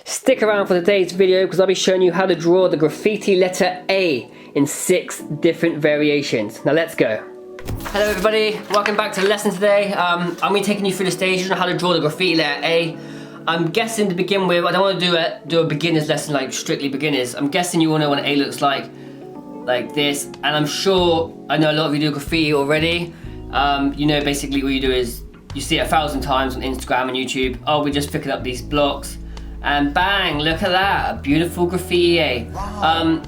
Stick around for today's video because I'll be showing you how to draw the graffiti letter A in 6 different variations. Now let's go. Hello everybody, welcome back to the lesson today. I'm going to be taking you through the stages on how to draw the graffiti letter A. I'm guessing to begin with, I don't want to do a beginner's lesson like strictly beginners. I'm guessing you all know what an A looks like this, and I'm sure I know a lot of you do graffiti already. You know basically what you do is you see it 1,000 times on Instagram and YouTube. Oh, we're just picking up these blocks and bang, look at that, a beautiful graffiti A. Wow.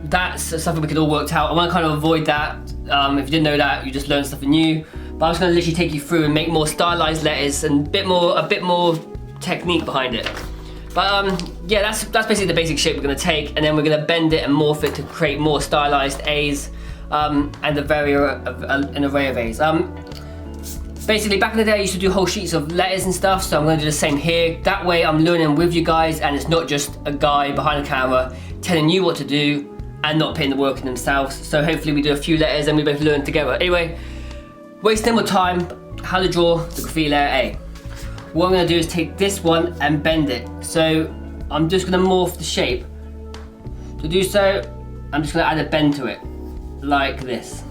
That's something we could all work out. I want to kind of avoid that. If you didn't know that, you just learned something new. But I'm just going to literally take you through and make more stylized letters and a bit more technique behind it. But yeah, that's basically the basic shape we're going to take, and then we're going to bend it and morph it to create more stylized A's and an array of A's. Basically, back in the day, I used to do whole sheets of letters and stuff, so I'm going to do the same here. That way, I'm learning with you guys, and it's not just a guy behind the camera telling you what to do and not putting the work in themselves. So hopefully we do a few letters and we both learn together. Anyway, wasting more time, how to draw the graffiti letter A. What I'm going to do is take this one and bend it. So I'm just going to morph the shape. To do so, I'm just going to add a bend to it, like this.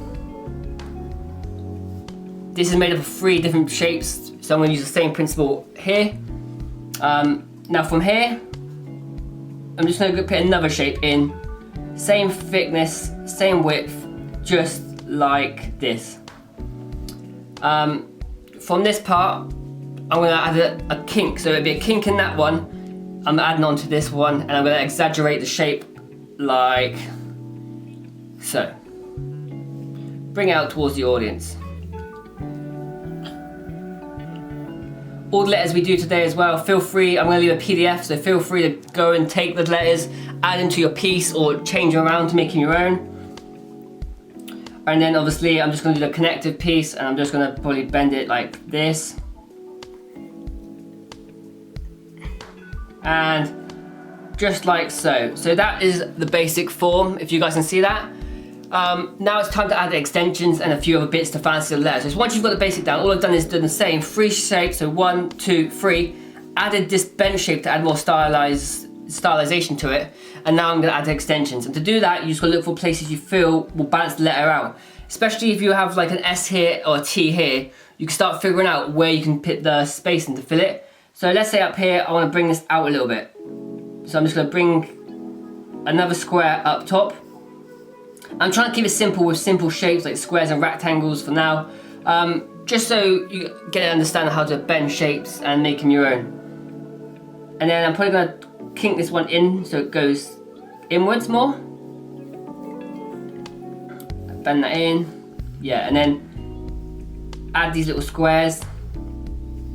This is made up of 3 different shapes, so I'm going to use the same principle here. Now from here, I'm just going to put another shape in, same thickness, same width, just like this. From this part, I'm going to add a kink, so it'll be a kink in that one. I'm adding on to this one, and I'm going to exaggerate the shape like so. Bring it out towards the audience. All the letters we do today as well, feel free, I'm going to leave a PDF, so feel free to go and take the letters, add into your piece or change them around to make them your own. And then obviously I'm just going to do the connective piece, and I'm just going to probably bend it like this. And just like so. So that is the basic form, if you guys can see that. Now it's time to add the extensions and a few other bits to fancy the letters. So once you've got the basic down, all I've done is done the same 3 shapes, so 1, 2, 3, added this bent shape to add more stylization to it, and now I'm going to add the extensions. And to do that, you just got to look for places you feel will balance the letter out. Especially if you have like an S here or a T here, you can start figuring out where you can put the spacing to fill it. So let's say up here, I want to bring this out a little bit. So I'm just going to bring another square up top. I'm trying to keep it simple with simple shapes like squares and rectangles for now, just so you get to understand how to bend shapes and make them your own. And then I'm probably going to kink this one in so it goes inwards more. Bend that in, yeah, and then add these little squares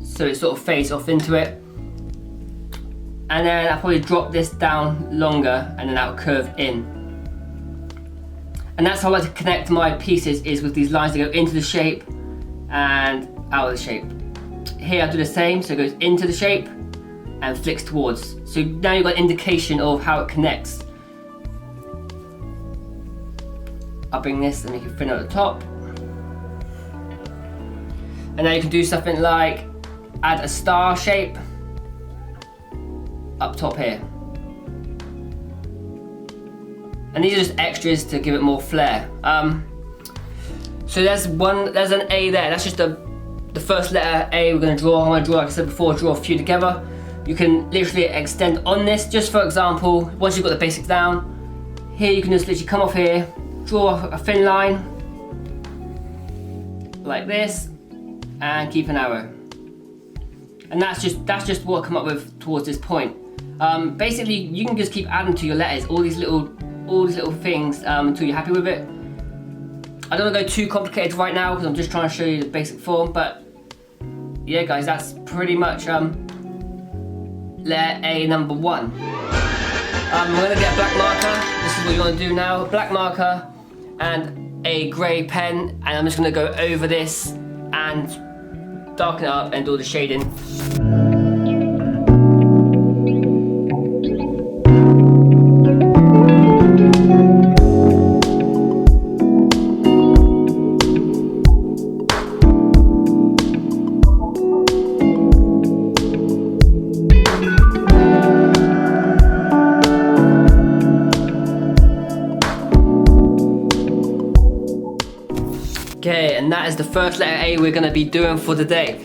so it sort of fades off into it. And then I'll probably drop this down longer, and then that'll curve in. And that's how I like to connect my pieces, is with these lines that go into the shape and out of the shape. Here I do the same, so it goes into the shape and flicks towards. So now you've got an indication of how it connects. I'll bring this and make it thin at the top. And now you can do something like add a star shape up top here. And these are just extras to give it more flair. So there's an A there. That's just the first letter A we're going to draw. I'm going to draw, like I said before, draw a few together. You can literally extend on this. Just for example, once you've got the basics down, here you can just literally come off here, draw a thin line like this, and keep an arrow. And that's just what I come up with towards this point. Basically, you can just keep adding to your letters all these little things until you're happy with it. I don't want to go too complicated right now because I'm just trying to show you the basic form, but yeah guys, that's pretty much letter A number 1. I'm going to get a black marker. This is what you want to do now. Black marker and a grey pen, and I'm just going to go over this and darken it up and do all the shading. and that is the first letter A we're gonna be doing for the day.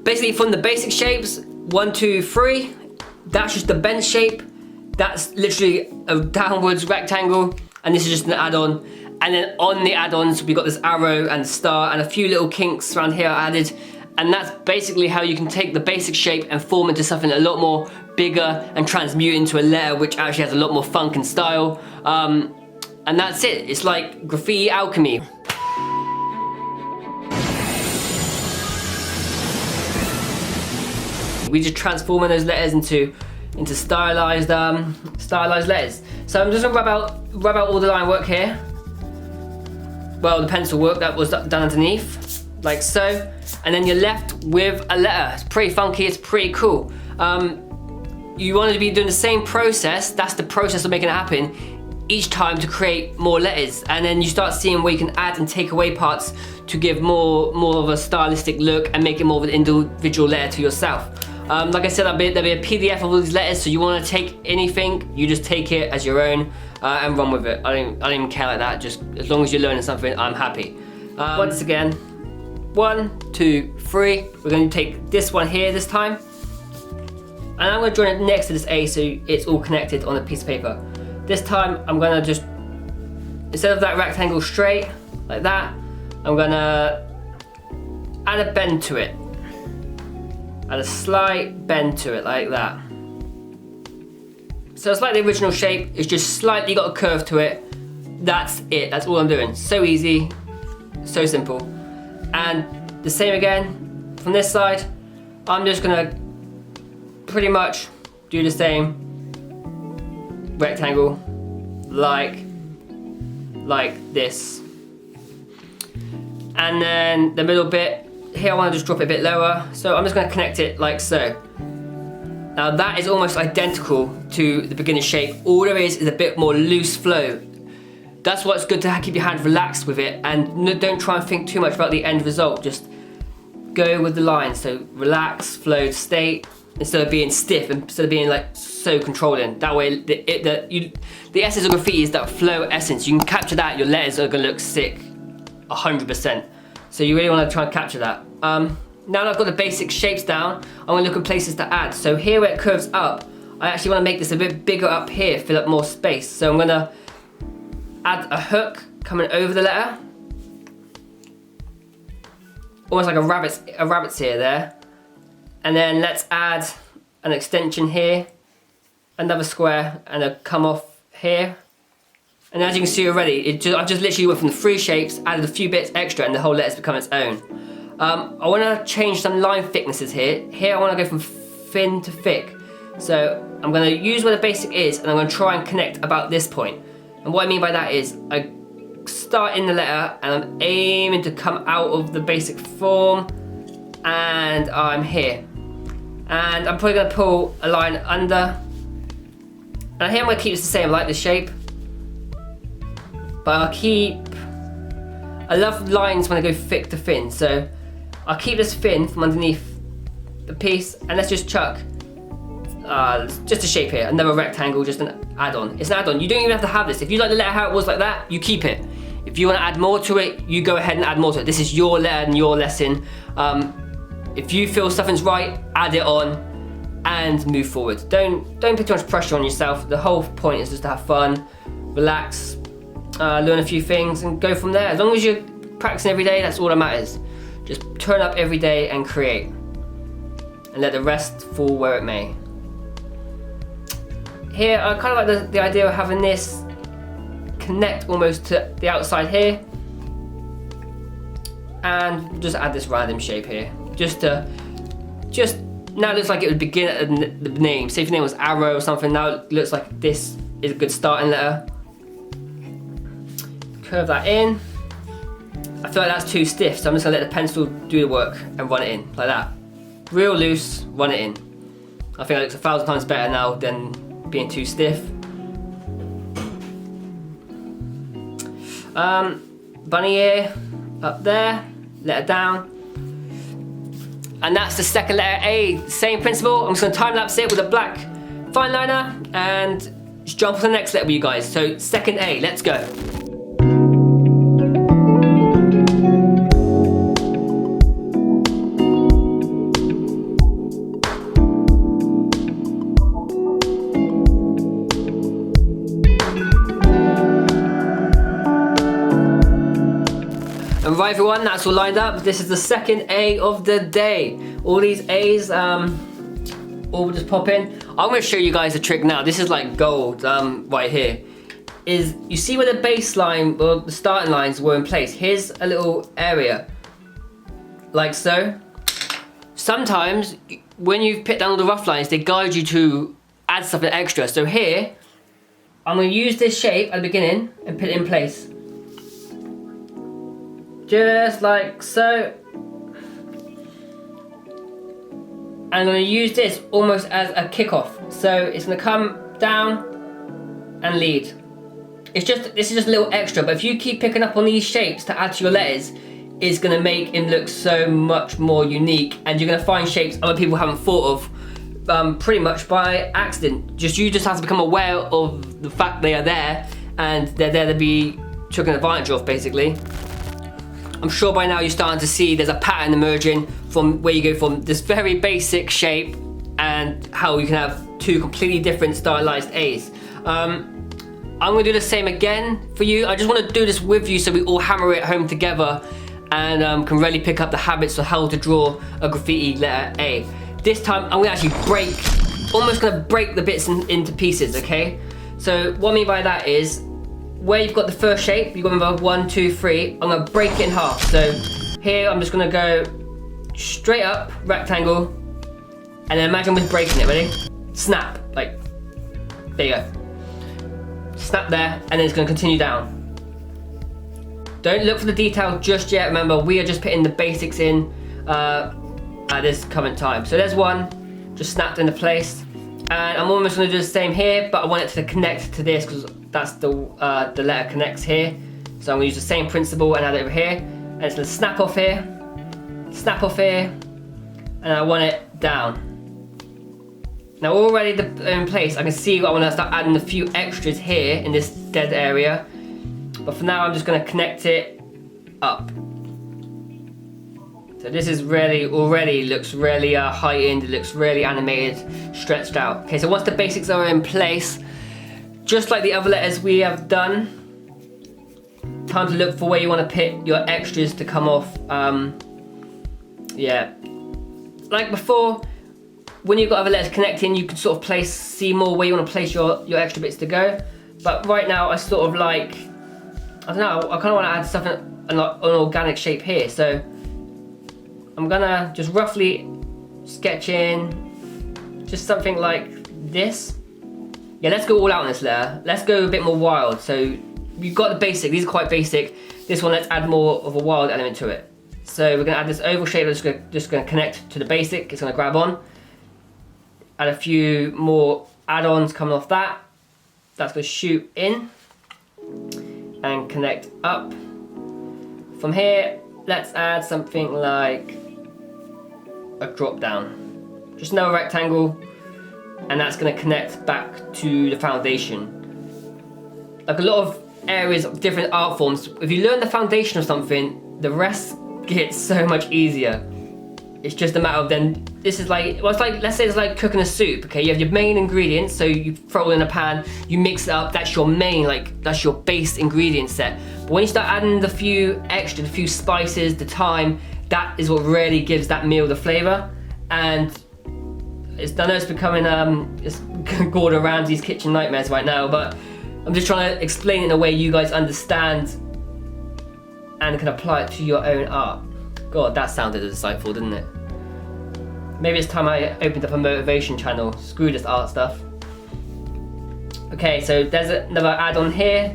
Basically from the basic shapes, 1, 2, 3, that's just the bent shape. That's literally a downwards rectangle, and this is just an add-on. And then on the add-ons, we got this arrow and star and a few little kinks around here added. And that's basically how you can take the basic shape and form into something a lot more bigger and transmute into a letter which actually has a lot more funk and style. And that's it. It's like graffiti alchemy. We just transforming those letters into stylized letters. So I'm just gonna rub out all the line work here. Well, the pencil work that was done underneath, like so. And then you're left with a letter. It's pretty funky, it's pretty cool. You want to be doing the same process, that's the process of making it happen, each time to create more letters. And then you start seeing where you can add and take away parts to give more of a stylistic look and make it more of an individual letter to yourself. Like I said, there'll be a PDF of all these letters, so you want to take anything, you just take it as your own and run with it. I don't even care like that, just as long as you're learning something, I'm happy. Once again, 1, 2, 3, we're going to take this one here this time. And I'm going to join it next to this A so it's all connected on a piece of paper. This time I'm going to just, instead of that rectangle straight, like that, I'm going to add a bend to it. Add a slight bend to it, like that. So it's like the original shape, it's just slightly got a curve to it. That's it, that's all I'm doing. So easy, so simple. And the same again, from this side, I'm just gonna pretty much do the same rectangle, like this. And then the middle bit, here I want to just drop it a bit lower, so I'm just going to connect it like so. Now that is almost identical to the beginner shape. All there is a bit more loose flow. That's why it's good to keep your hand relaxed with it, and don't try and think too much about the end result. Just go with the line. So relax, flowed state, instead of being stiff, instead of being like so controlling. That way, the essence of graffiti is that flow essence. You can capture that, your letters are going to look sick, 100%. So you really want to try and capture that. Now that I've got the basic shapes down, I want to look at places to add. So here where it curves up, I actually want to make this a bit bigger up here, fill up more space. So I'm going to add a hook coming over the letter. Almost like a rabbit's ear there. And then let's add an extension here, another square, and a come off here. And as you can see already, I've just literally went from the 3 shapes, added a few bits extra, and the whole letter's become its own. I want to change some line thicknesses here. Here I want to go from thin to thick. So I'm going to use where the basic is, and I'm going to try and connect about this point. And what I mean by that is, I start in the letter, and I'm aiming to come out of the basic form, and I'm here. And I'm probably going to pull a line under. And here I'm going to keep this the same, I like this shape. But I love lines when I go thick to thin, so I'll keep this thin from underneath the piece, and let's just chuck just a shape here, another rectangle, just an add-on. It's an add-on, you don't even have to have this. If you like the letter how it was like that, you keep it. If you want to add more to it, you go ahead and add more to it. This is your letter and your lesson. If you feel something's right, add it on and move forward. Don't put too much pressure on yourself. The whole point is just to have fun, relax, learn a few things and go from there. As long as you're practicing every day, that's all that matters. Just turn up every day and create, and let the rest fall where it may. Here, I kind of like the idea of having this connect almost to the outside here, and just add this random shape here. Now it looks like it would begin at the name. Say if your name was Arrow or something, now it looks like this is a good starting letter. Curve that in. I feel like that's too stiff, so I'm just gonna let the pencil do the work and run it in, like that. Real loose, run it in. I think it looks 1,000 times better now than being too stiff. Bunny ear up there, let it down. And that's the second letter A, same principle. I'm just gonna time lapse it with a black fine liner and just jump on the next letter with you guys. So second A, let's go. Right everyone, that's all lined up. This is the second A of the day. All these A's all just pop in. I'm gonna show you guys a trick now. This is like gold right here. Is you see where the baseline or the starting lines were in place? Here's a little area, like so. Sometimes when you've put down all the rough lines, they guide you to add something extra. So here, I'm gonna use this shape at the beginning and put it in place. Just like so. I'm gonna use this almost as a kickoff. So it's gonna come down and lead. This is just a little extra, but if you keep picking up on these shapes to add to your letters, it's gonna make it look so much more unique, and you're gonna find shapes other people haven't thought of pretty much by accident. You just have to become aware of the fact they are there, and they're there to be taken advantage of, basically. I'm sure by now you're starting to see there's a pattern emerging from where you go from this very basic shape and how you can have two completely different stylized A's. I'm gonna do the same again for you. I just wanna do this with you so we all hammer it home together and can really pick up the habits of how to draw a graffiti letter A. This time I'm gonna actually almost gonna break the bits into pieces, okay? So what I mean by that is, where you've got the first shape, you've got to remember 1, 2, 3, I'm gonna break it in half. So here I'm just gonna go straight up, rectangle, and then imagine we're breaking it, ready? Snap, like, there you go. Snap there, and then it's gonna continue down. Don't look for the detail just yet. Remember, we are just putting the basics in at this current time. So there's one, just snapped into place. And I'm almost gonna do the same here, but I want it to connect to this because that's the letter connects here. So I'm gonna use the same principle and add it over here. And it's gonna snap off here, and I want it down. Now already in place, I can see I want to start adding a few extras here in this dead area. But for now, I'm just going to connect it up. So this is already looks really heightened, it looks really animated, stretched out. Okay, so once the basics are in place, just like the other letters we have done, time to look for where you want to put your extras to come off. Yeah, like before, when you've got other letters connecting, you can sort of see more where you want to place your extra bits to go. But right now, I sort of like, I don't know, I kind of want to add something, an organic shape here. So I'm gonna just roughly sketch in just something like this. Yeah, let's go all out on this letter. Let's go a bit more wild. So you've got the basic, these are quite basic. This one, let's add more of a wild element to it. So we're gonna add this oval shape that's just gonna connect to the basic. It's gonna grab on. Add a few more add-ons coming off that. That's gonna shoot in and connect up. From here, let's add something like a drop down. Just another rectangle, and that's gonna connect back to the foundation. Like a lot of areas of different art forms, if you learn the foundation of something, the rest gets so much easier. It's just a matter of then, this is like, well, it's like, let's say it's like cooking a soup, okay? You have your main ingredients, so you throw it in a pan, you mix it up, that's your main, like, that's your base ingredient set. But when you start adding the few extra, the few spices, the thyme, that is what really gives that meal the flavor. And I know it's becoming, it's Gordon Ramsay's kitchen nightmares right now, but I'm just trying to explain it in a way you guys understand and can apply it to your own art. God, that sounded insightful, didn't it? Maybe it's time I opened up a motivation channel. Screw this art stuff. Okay, so there's another add-on here.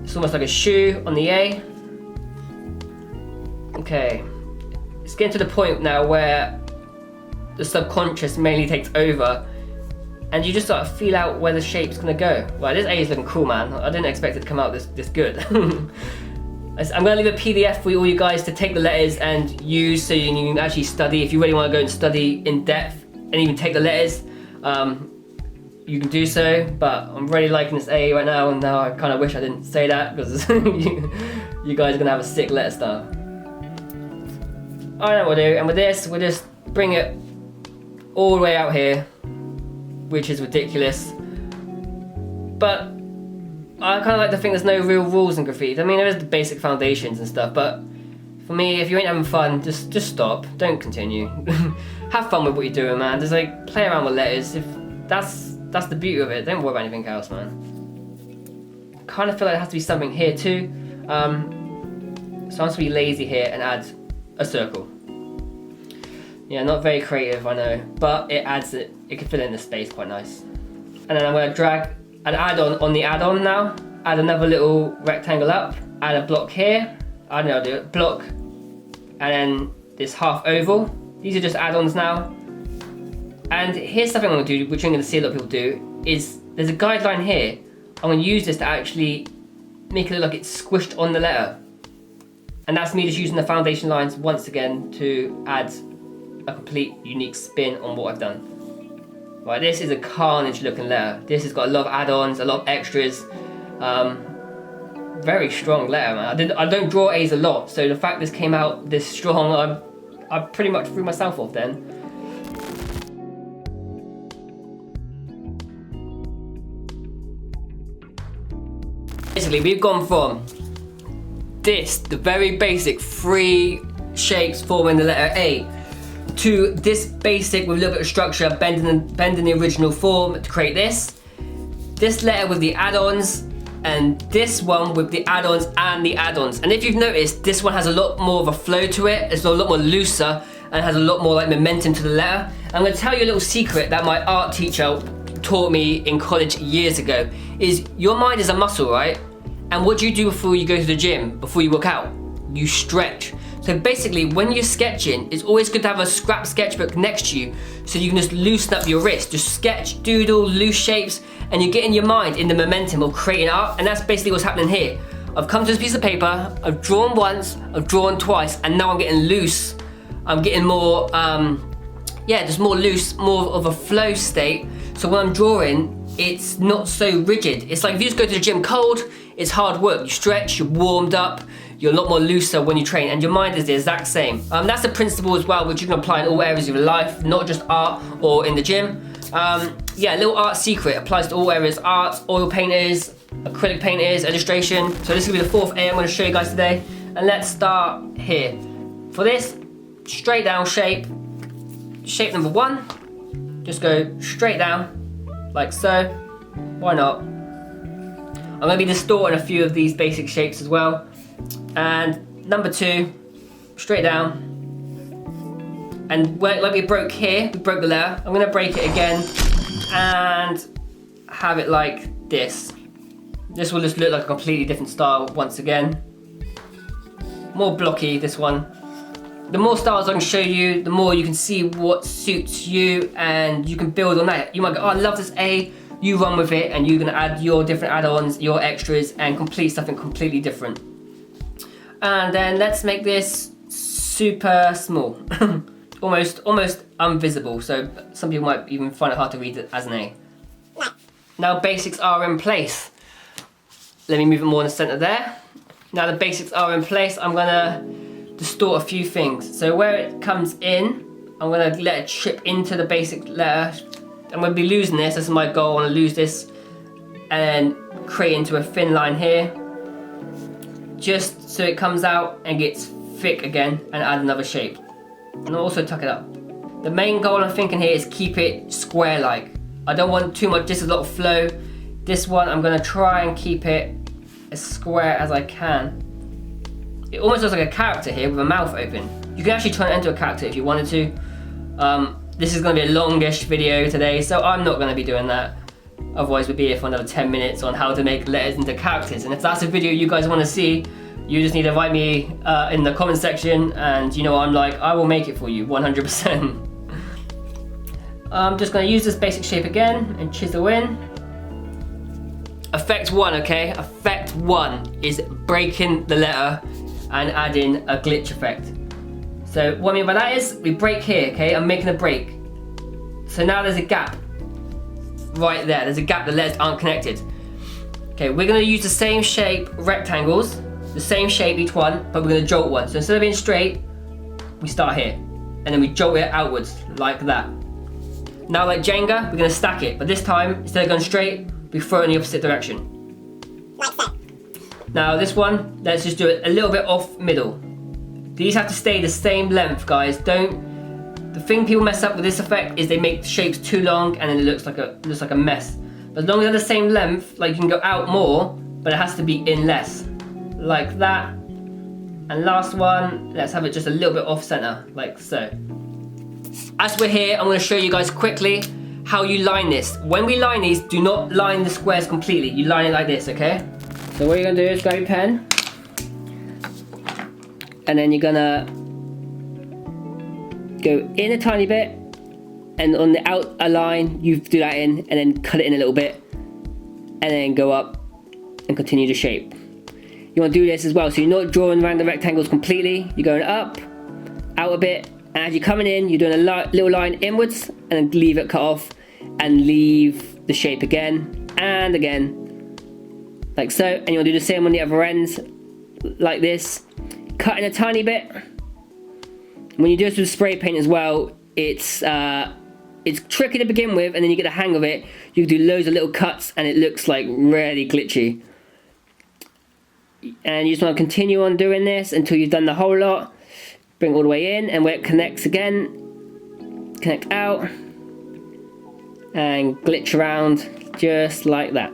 It's almost like a shoe on the A. Okay, it's getting to the point now where the subconscious mainly takes over, and you just sort of feel out where the shape's gonna go. Well, this A is looking cool, man. I didn't expect it to come out this good. I'm going to leave a PDF for all you guys to take the letters and use so you can actually study. If you really want to go and study in depth and even take the letters, you can do so. But I'm really liking this A right now, and now I kind of wish I didn't say that because you guys are going to have a sick letter style. I know what we'll do, and with this, we'll just bring it all the way out here, which is ridiculous. But I kind of like to think there's no real rules in graffiti. I mean, there is the basic foundations and stuff, but for me, if you ain't having fun, just stop. Don't continue. Have fun with what you're doing, man. Just like play around with letters. If that's the beauty of it. Don't worry about anything else, man. Kind of feel like there has to be something here too. So I'm just gonna be lazy here and add a circle. Yeah, not very creative, I know, but it adds it. It can fill in the space quite nice. And then I'm gonna drag an add-on on the add-on now. Add another little rectangle up. Add a block here. I don't know, I'll do it. Block, and then this half oval. These are just add-ons now. And here's something I'm gonna do, which I'm gonna see a lot of people do, is there's a guideline here. I'm gonna use this to actually make it look like it's squished on the letter. And that's me just using the foundation lines once again to add a complete unique spin on what I've done. Right, this is a carnage looking letter. This has got a lot of add-ons, a lot of extras. Very strong letter, man. I don't draw A's a lot, so the fact this came out this strong, I pretty much threw myself off then. Basically, we've gone from this, the very basic 3 shapes forming the letter A, to this basic with a little bit of structure, bending the original form to create this. This letter with the add-ons, and this one with the add-ons and the add-ons. And if you've noticed, this one has a lot more of a flow to it. It's a lot more looser and has a lot more like momentum to the letter. I'm gonna tell you a little secret that my art teacher taught me in college years ago, is your mind is a muscle, right? And what do you do before you go to the gym, before you work out? You stretch. So basically, when you're sketching, it's always good to have a scrap sketchbook next to you so you can just loosen up your wrist. Just sketch, doodle, loose shapes, and you get in your mind in the momentum of creating art, and that's basically what's happening here. I've come to this piece of paper, I've drawn once, I've drawn twice, and now I'm getting loose. I'm getting more, just more loose, more of a flow state. So when I'm drawing, it's not so rigid. It's like if you just go to the gym cold, it's hard work. You stretch, you're warmed up, you're a lot more looser when you train, and your mind is the exact same. That's a principle as well, which you can apply in all areas of your life, not just art or in the gym. A little art secret applies to all areas: art, oil painters, acrylic painters, illustration. So this is gonna be the 4th A I'm gonna show you guys today. And let's start here. For this, straight down shape number 1, just go straight down, like so. Why not? I'm gonna be distorting a few of these basic shapes as well. And number 2, straight down. And like we broke here, we broke the letter. I'm gonna break it again and have it like this. This will just look like a completely different style once again. More blocky, this one. The more styles I can show you, the more you can see what suits you, and you can build on that. You might go, oh, I love this A, you run with it, and you're gonna add your different add-ons, your extras, and complete something completely different. And then let's make this super small. almost invisible, so some people might even find it hard to read it as an A. Now basics are in place. Let me move it more in the center there. Now the basics are in place, I'm gonna distort a few things. So where it comes in, I'm gonna let it chip into the basic letter. I'm gonna be losing this, this is my goal, I wanna lose this and create into a thin line here. Just so it comes out and gets thick again, and add another shape. And also tuck it up. The main goal I'm thinking here is keep it square-like. I don't want too much, just a lot of flow. This one, I'm gonna try and keep it as square as I can. It almost looks like a character here with a mouth open. You can actually turn it into a character if you wanted to. This is gonna be a longish video today, so I'm not gonna be doing that. Otherwise we'd be here for another 10 minutes on how to make letters into characters. And if that's a video you guys wanna see, you just need to write me in the comment section, and you know what I'm like, I will make it for you, 100%. I'm just gonna use this basic shape again and chisel in. Effect 1, okay? Effect 1 is breaking the letter and adding a glitch effect. So what I mean by that is, we break here, okay? I'm making a break. So now there's a gap. Right there, there's a gap, the letters aren't connected. Okay, we're gonna use the same shape rectangles, the same shape each one, but we're gonna jolt one. So instead of being straight, we start here, and then we jolt it outwards, like that. Now like Jenga, we're gonna stack it, but this time, instead of going straight, we throw it in the opposite direction. Now this one, let's just do it a little bit off middle. These have to stay the same length, guys. The thing people mess up with this effect is they make the shapes too long and then it looks like a mess. But as long as they're the same length, like you can go out more, but it has to be in less. Like that. And last one, let's have it just a little bit off center, like so. As we're here, I'm gonna show you guys quickly how you line this. When we line these, do not line the squares completely. You line it like this, okay? So what you're gonna do is grab your pen, and then you're gonna go in a tiny bit, and on the outer line, you do that in, and then cut it in a little bit, and then go up and continue the shape. You want to do this as well, so you're not drawing around the rectangles completely. You're going up, out a bit, and as you're coming in, you're doing a little line inwards, and then leave it cut off, and leave the shape again, and again, like so. And you want to do the same on the other ends, like this. Cut in a tiny bit. When you do this with spray paint as well, it's tricky to begin with, and then you get the hang of it. You can do loads of little cuts, and it looks like really glitchy. And you just want to continue on doing this until you've done the whole lot. Bring it all the way in, and where it connects again, connect out, and glitch around just like that.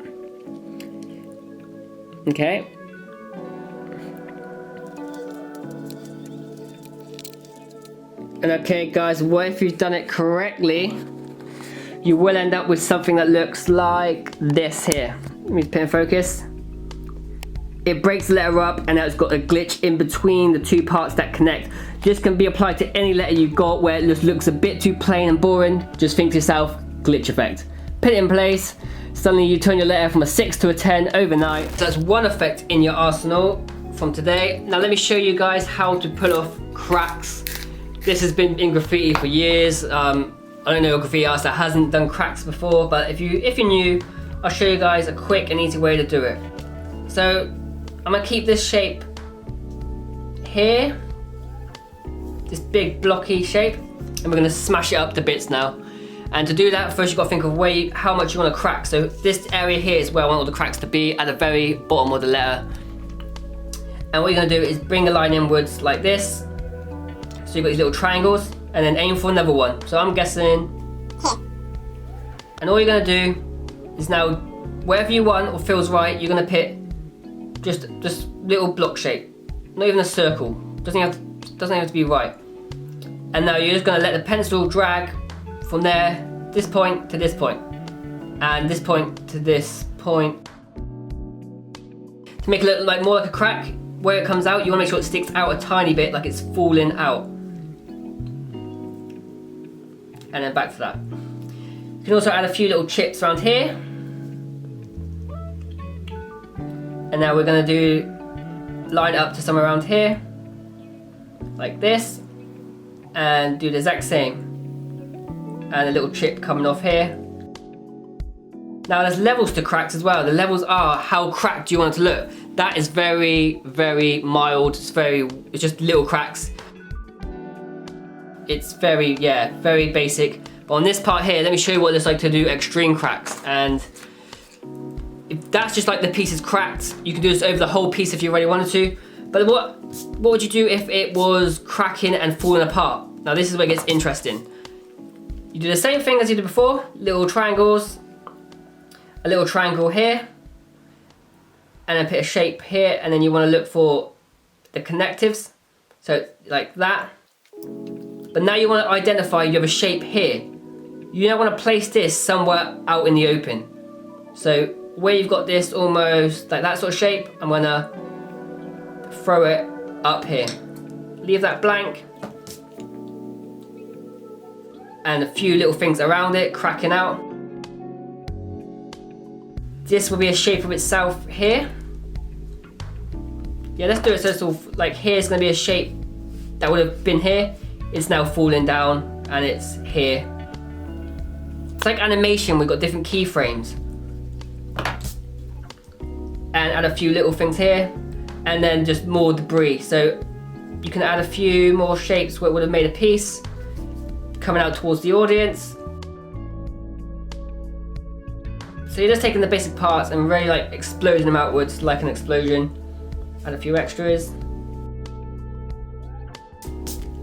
Okay. And okay guys, what if you've done it correctly, you will end up with something that looks like this here. Let me put in focus. It breaks the letter up, and now it's got a glitch in between the two parts that connect. This can be applied to any letter you've got where it just looks a bit too plain and boring. Just think to yourself, glitch effect. Put it in place, suddenly you turn your letter from a 6 to a 10 overnight. So that's one effect in your arsenal from today. Now let me show you guys how to pull off cracks. This has been in graffiti for years. I don't know a graffiti artist that hasn't done cracks before, but if you're new, I'll show you guys a quick and easy way to do it. So I'm gonna keep this shape here, this big blocky shape, and we're gonna smash it up to bits now. And to do that, first you've got to think of how much you want to crack. So this area here is where I want all the cracks to be, at the very bottom of the letter. And what you're gonna do is bring the line inwards like this. So you've got these little triangles, and then aim for another one. So I'm guessing here. And all you're gonna do is now, wherever you want or feels right, you're gonna pick just little block shape, not even a circle. Doesn't have to be right. And now you're just gonna let the pencil drag from there, this point to this point, and this point to this point. To make it look like more like a crack, where it comes out, you wanna make sure it sticks out a tiny bit, like it's falling out. And then back to that. You can also add a few little chips around here. And now we're gonna line it up to somewhere around here, like this, and do the exact same. And a little chip coming off here. Now there's levels to cracks as well. The levels are how cracked you want it to look. That is very, very mild. It's just little cracks. It's very basic. But on this part here, let me show you what it looks like to do extreme cracks. And if that's just like the piece is cracked, you can do this over the whole piece if you really wanted to. But what would you do if it was cracking and falling apart? Now this is where it gets interesting. You do the same thing as you did before, little triangles, a little triangle here, and then put a shape here, and then you want to look for the connectives, so like that. But now you want to identify you have a shape here. You now want to place this somewhere out in the open. So where you've got this almost like that sort of shape, I'm going to throw it up here. Leave that blank. And a few little things around it, cracking out. This will be a shape of itself here. Yeah, let's do it so it's all like here's gonna be a shape that would have been here. It's now falling down and it's here. It's like animation, we've got different keyframes. And add a few little things here, and then just more debris. So you can add a few more shapes where it would have made a piece coming out towards the audience. So you're just taking the basic parts and really like exploding them outwards like an explosion. Add a few extras.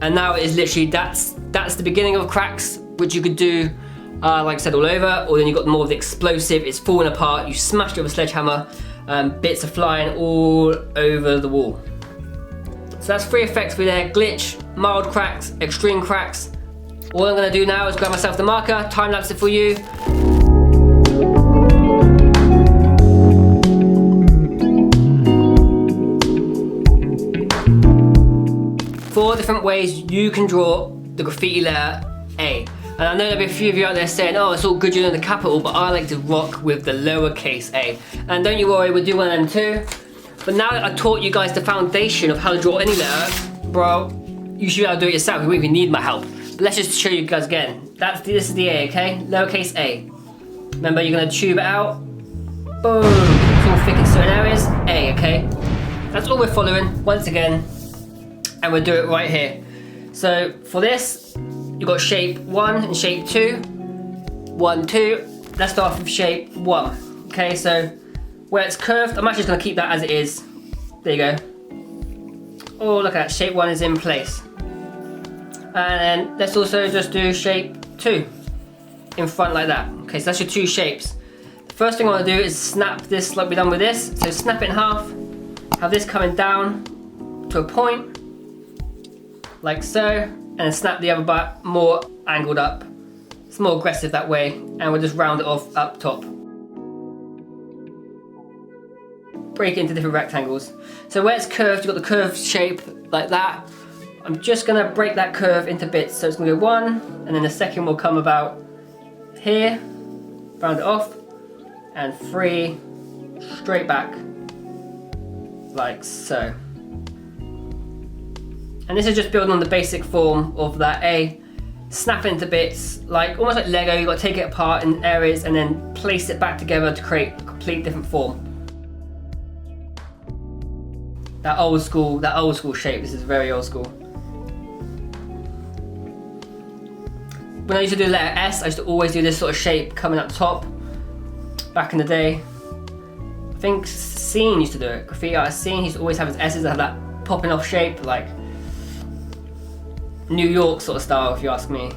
And now it is literally, that's the beginning of cracks, which you could do, like I said, all over, or then you've got more of the explosive, it's falling apart, you smashed it with a sledgehammer, bits are flying all over the wall. So that's 3 effects for there: glitch, mild cracks, extreme cracks. All I'm gonna do now is grab myself the marker, time lapse it for you. Four different ways you can draw the graffiti letter A. And I know there'll be a few of you out there saying, oh, it's all good you're doing the capital, but I like to rock with the lowercase a. And don't you worry, we'll do one of them too. But now that I taught you guys the foundation of how to draw any letter, bro, you should be able to do it yourself. You won't even need my help. But let's just show you guys again. This is the A, okay? Lowercase a. Remember, you're gonna tube it out. Boom. It's all thick in certain areas. A, okay? That's all we're following, once again. And we'll do it right here. So for this, you've got shape 1 and shape 2. 1, 2. Let's start with shape 1. Okay, so where it's curved, I'm actually just gonna keep that as it is. There you go. Oh, look at that, shape 1 is in place. And then let's also just do shape 2 in front like that. Okay, so that's your 2 shapes. The first thing I wanna do is snap this like we've done with this. So snap it in half, have this coming down to a point, like so, and then snap the other part more angled up. It's more aggressive that way, and we'll just round it off up top. Break it into different rectangles. So where it's curved, you've got the curved shape like that. I'm just gonna break that curve into bits. So it's gonna go 1, and then the second will come about here, round it off, and 3, straight back, like so. And this is just building on the basic form of that A. Snap it into bits, like almost like Lego. You've got to take it apart in areas and then place it back together to create a complete different form. That old school shape. This is very old school. When I used to do the letter S, I used to always do this sort of shape coming up top. Back in the day, I think Scene used to do it. Graffiti artist Scene, he used to always have his S's that have that popping off shape, like New York sort of style, if you ask me.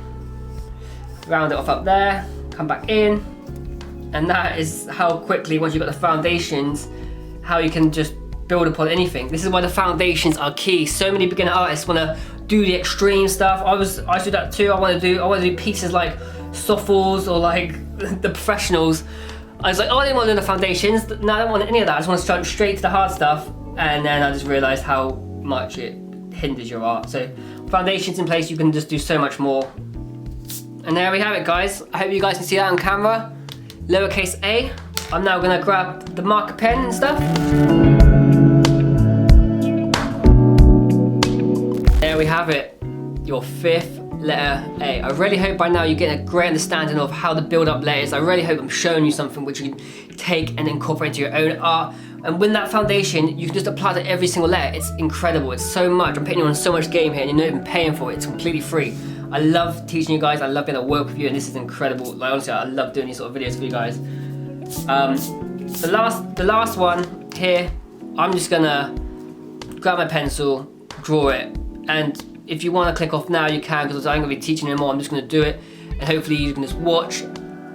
Round it off up there, come back in, and that is how quickly, once you've got the foundations, how you can just build upon anything. This is why the foundations are key. So many beginner artists want to do the extreme stuff. I used to do that too. I want to do pieces like Soffles or like the professionals. I was like, oh, I didn't want to learn the foundations. No, I don't want any of that. I just want to jump straight to the hard stuff. And then I just realized how much it hinders your art. So foundations in place, you can just do so much more. And there we have it, guys. I hope you guys can see that on camera. Lowercase a. I'm now gonna grab the marker pen and stuff. There we have it, your 5th letter A. I really hope by now you're getting a great understanding of how the build-up letters. I really hope I'm showing you something which you can take and incorporate into your own art. And with that foundation, you can just apply to every single letter. It's incredible, it's so much. I'm putting you on so much game here and you're not even paying for it. It's completely free. I love teaching you guys, I love being able to work with you, and this is incredible. Like honestly, I love doing these sort of videos for you guys. The last one here, I'm just gonna grab my pencil, draw it, and if you want to click off now, you can, because I'm going to be teaching anymore. I'm just going to do it, and hopefully you can just watch,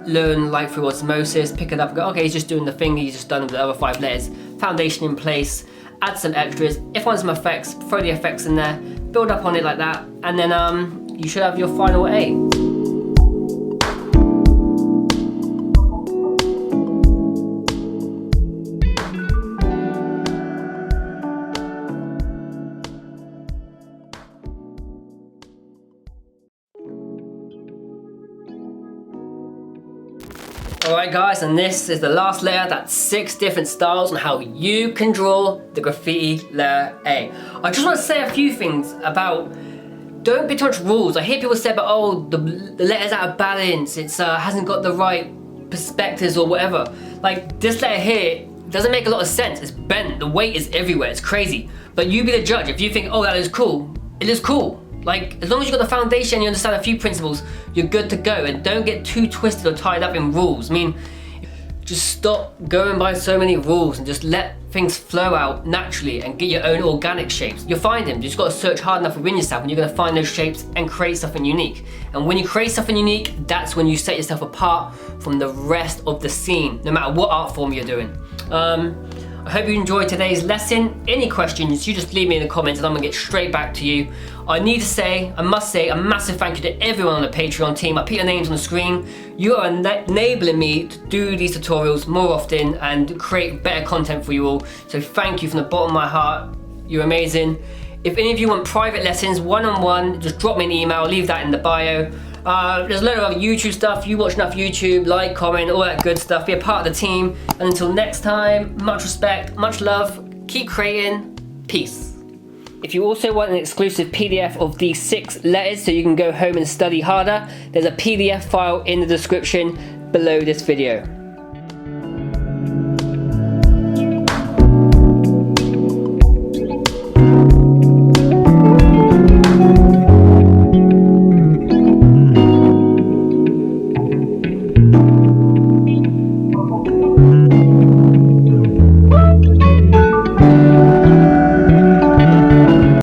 learn like through osmosis, pick it up and go, okay, he's just doing the thing he's just done with the other 5 letters. Foundation in place, add some extras. If you want some effects, throw the effects in there, build up on it like that, and then you should have your final A. Alright guys, and this is the last layer. That's 6 different styles on how you can draw the graffiti letter A. I just want to say a few things about, don't be too much rules. I hear people say about, oh, the letter's out of balance, it's hasn't got the right perspectives or whatever. Like this letter here doesn't make a lot of sense. It's bent, the weight is everywhere, it's crazy. But you be the judge. If you think, oh, that is cool, it is cool. Like, as long as you've got the foundation, you understand a few principles, you're good to go. And don't get too twisted or tied up in rules. I mean, Just stop going by so many rules and just let things flow out naturally and get your own organic shapes. You'll find them. You just got to search hard enough within yourself and you're going to find those shapes and create something unique. And when you create something unique, that's when you set yourself apart from the rest of the scene, no matter what art form you're doing. I hope you enjoyed today's lesson. Any questions, you just leave me in the comments and I'm gonna get straight back to you. I must say a massive thank you to everyone on the Patreon team. I put your names on the screen. You are enabling me to do these tutorials more often and create better content for you all. So thank you from the bottom of my heart. You're amazing. If any of you want private lessons, one-on-one, just drop me an email, leave that in the bio. There's a load of other YouTube stuff. You watch enough YouTube, like, comment, all that good stuff. Be a part of the team. And until next time, much respect, much love. Keep creating. Peace. If you also want an exclusive PDF of these 6 letters so you can go home and study harder, there's a PDF file in the description below this video.